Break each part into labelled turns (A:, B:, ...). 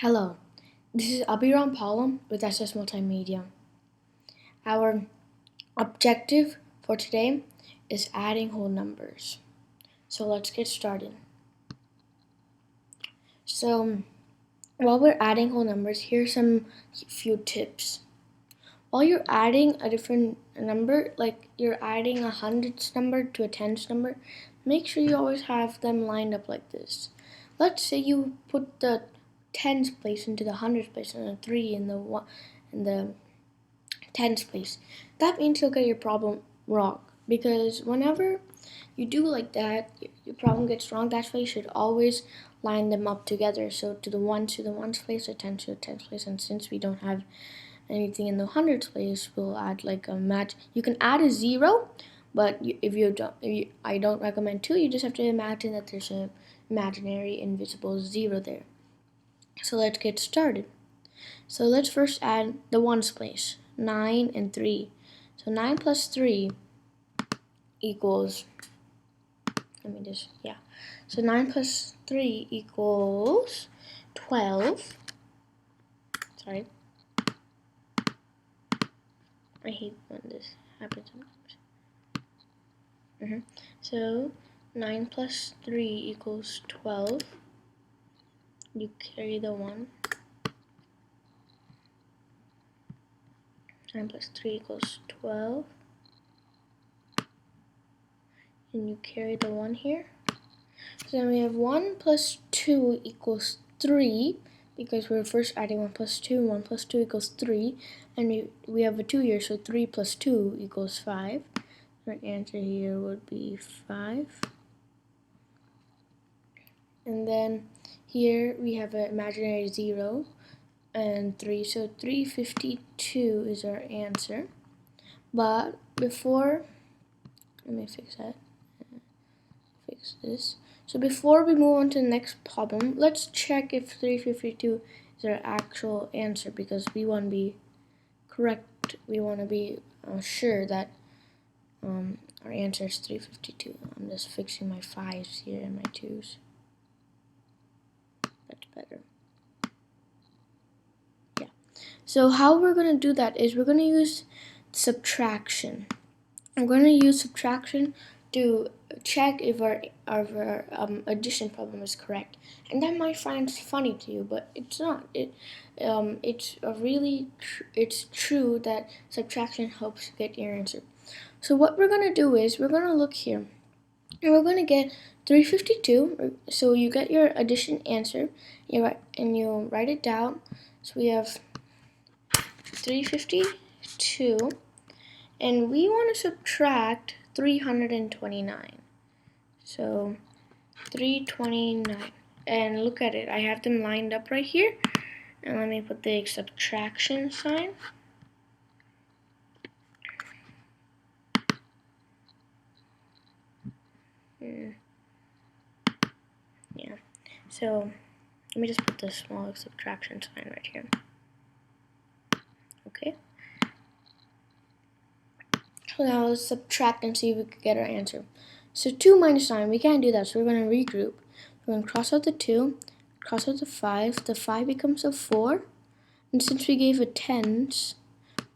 A: Hello, this is Abhiram Palam with SS Multimedia. Our objective for today is adding whole numbers. So let's get started. So while we're adding whole numbers, here's some few tips. While you're adding a different number, like you're adding a hundreds number to a tens number, make sure you always have them lined up like this. Let's say you put the tens place into the hundreds place and a 3 in the tens place. That means you'll get your problem wrong, because whenever you do like that, your problem gets wrong. That's why you should always line them up together. So to the ones place, the tens to the tens place, and since we don't have anything in the hundreds place, we'll add like a match. You can add a 0, but I don't recommend 2. You just have to imagine that there's an imaginary invisible 0 there. So let's get started. So let's first add the ones place, 9 and 3. So 9 plus 3 equals, So 9 plus 3 equals 12. Sorry. I hate when this happens sometimes. So 9 plus 3 equals 12. You carry the 1. 9 plus 3 equals 12. And you carry the 1 here. So then we have 1 plus 2 equals 3, because we're first adding 1 plus 2. 1 plus 2 equals 3. And we have a 2 here, so 3 plus 2 equals 5. Our answer here would be 5. And then here we have an imaginary 0 and 3. So 352 is our answer. But before, let me fix that. Fix this. So before we move on to the next problem, let's check if 352 is our actual answer, because we want to be correct. We want to be sure that our answer is 352. I'm just fixing my 5s here and my 2s. That's better. Yeah. So how we're going to do that is we're going to use subtraction. I'm going to use subtraction to check if our addition problem is correct, and that might find funny to you, but it's not. It's true that subtraction helps you get your answer. So what we're gonna do is we're gonna look here, and we're gonna get 352. So you get your addition answer. You write it down. So we have 352. And we want to subtract 329. So 329. And look at it. I have them lined up right here. And let me put the subtraction sign. Yeah. So let me just put the small subtraction sign right here. Okay. So now let's subtract and see if we can get our answer. So 2 minus 9, we can't do that, so we're going to regroup. We're going to cross out the 2, cross out the 5. The 5 becomes a 4. And since we gave a tens,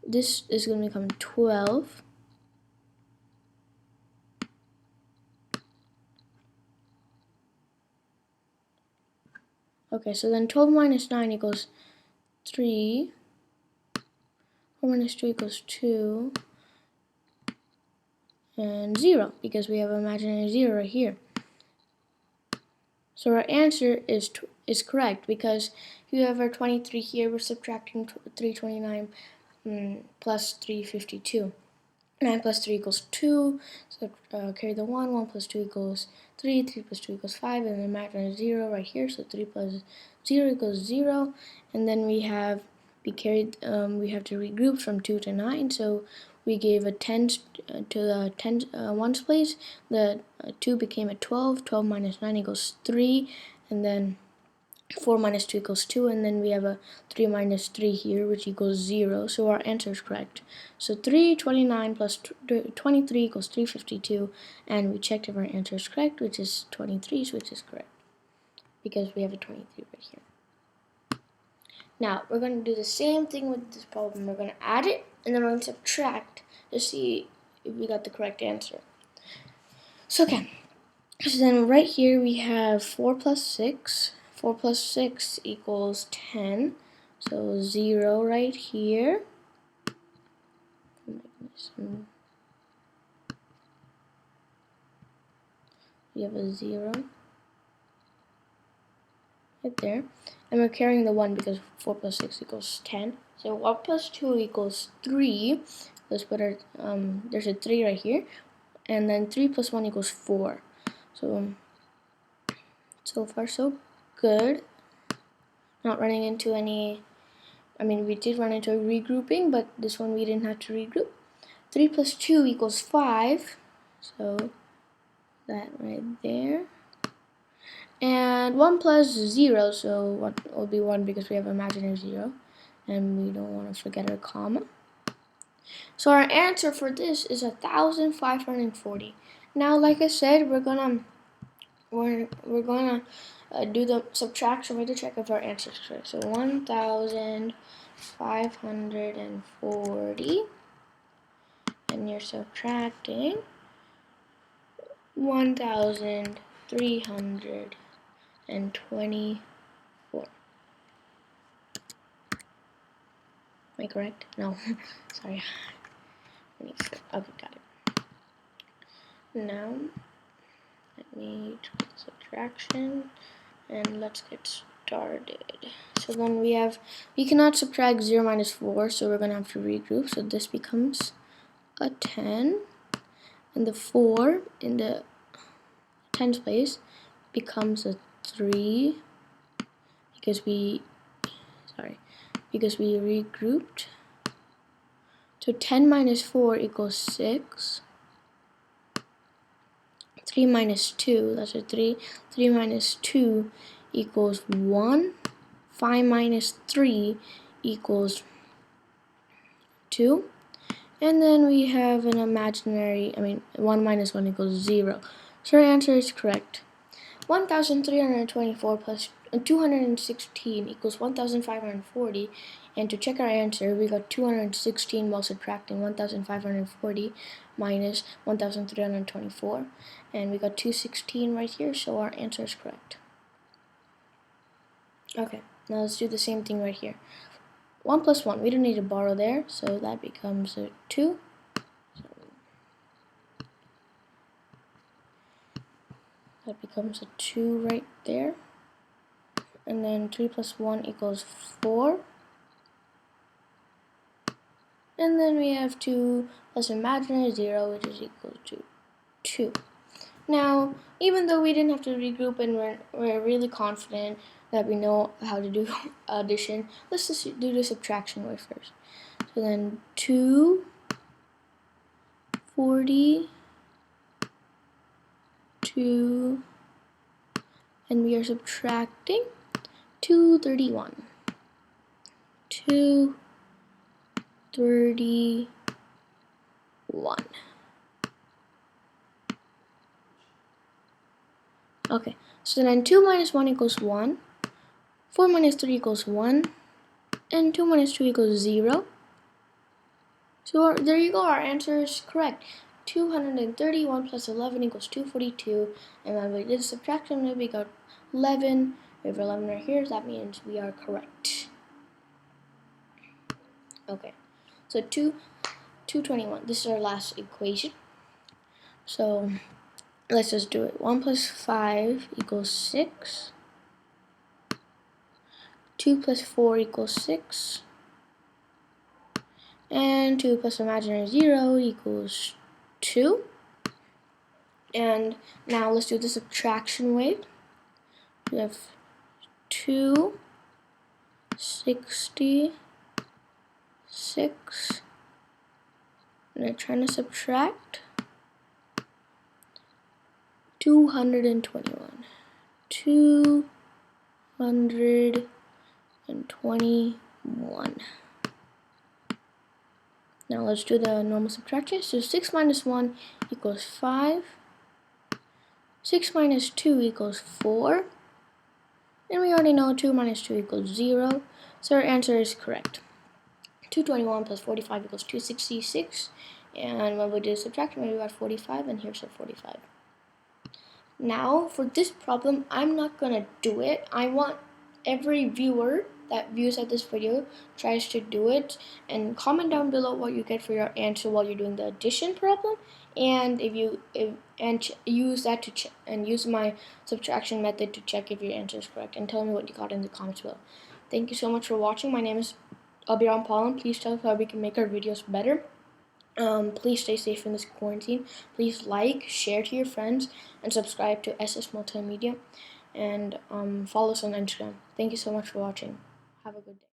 A: this is going to become 12. Okay, so then 12 minus 9 equals 3. 4 minus 2 equals 2. And 0, because we have an imaginary 0 right here. So our answer is correct, because if you have our 23 here, we're subtracting 329 plus 352. 9 plus 3 equals 2, so carry the 1. 1 plus 2 equals 3, 3 plus 2 equals 5, and then imaginary 0 right here, so 3 plus 0 equals 0, and then we have to regroup from 2 to 9, so we gave a 10 to the ones place. The 2 became a 12. 12 minus 9 equals 3, and then 4 minus 2 equals 2, and then we have a 3 minus 3 here, which equals 0, so our answer is correct. So 329 plus 23 equals 352, and we checked if our answer is correct, which is 23, so which is correct, because we have a 23 right here. Now, we're going to do the same thing with this problem. We're going to add it, and then we're going to subtract to see if we got the correct answer. So, okay. So then right here we have 4 plus 6. 4 plus 6 equals 10. So 0 right here. Oh my goodness. We have a 0 right there. And we're carrying the 1 because 4 plus 6 equals 10. So 1 plus 2 equals 3. Let's put our, there's a 3 right here. And then 3 plus 1 equals 4. So far so good. Not running into any, we did run into a regrouping, but this one we didn't have to regroup. 3 plus 2 equals 5. So that right there. And 1 plus 0, so what will be 1 because we have imaginary 0. And we don't want to forget our comma. So our answer for this is 1,540. Now, like I said, we're gonna do the subtraction way to check if our answer is correct. So 1,540, and you're subtracting 1,324. Am I correct? No, sorry. Okay, got it. Now, let me do the subtraction, and let's get started. So then we cannot subtract 0 minus 4, so we're going to have to regroup. So this becomes a 10, and the 4 in the tens place becomes a 3 because we regrouped. So 10 minus 4 equals 6. 3 minus 2, that's a 3. 3 minus 2 equals 1. 5 minus 3 equals 2. And then we have an imaginary, 1 minus 1 equals 0. So our answer is correct. 1,324 plus 216 equals 1,540. And to check our answer, we got 216 while subtracting 1,540 minus 1,324. And we got 216 right here, so our answer is correct. Okay, now let's do the same thing right here. 1 plus 1, we don't need to borrow there, so that becomes a 2. That becomes a 2 right there. And then 3 plus 1 equals 4. And then we have 2 plus imaginary 0, which is equal to 2. Now, even though we didn't have to regroup and we're really confident that we know how to do addition, let's just do the subtraction way first. So then 242, and we are subtracting 231. 231. Okay, so then 2 minus 1 equals 1, 4 minus 3 equals 1, and 2 minus 2 equals 0. So there you go, our answer is correct. 231 plus 11 equals 242, and when we did the subtraction, we got 11. We have 11 right here, so that means we are correct. Okay, so 221, this is our last equation. So let's just do it. 1 plus 5 equals 6. 2 plus 4 equals 6. And 2 plus imaginary 0 equals 2. And now let's do the subtraction way. We have 266. And I'm trying to subtract 221. 221. Now let's do the normal subtraction. So 6 minus 1 equals 5. 6 minus 2 equals 4. And we already know 2 minus 2 equals 0. So our answer is correct. 221 plus 45 equals 266. And when we did subtraction, we got 45, and here's our 45. Now, for this problem, I'm not gonna do it. I want every viewer that views at this video tries to do it, and comment down below what you get for your answer while you're doing the addition problem, and use that to and use my subtraction method to check if your answer is correct, and tell me what you got in the comments below. Thank you so much for watching. My name is Albion Pollen. Please tell us how we can make our videos better. Please stay safe in this quarantine. Please like, share to your friends, and subscribe to SS Multimedia. And follow us on Instagram. Thank you so much for watching. Have a good day.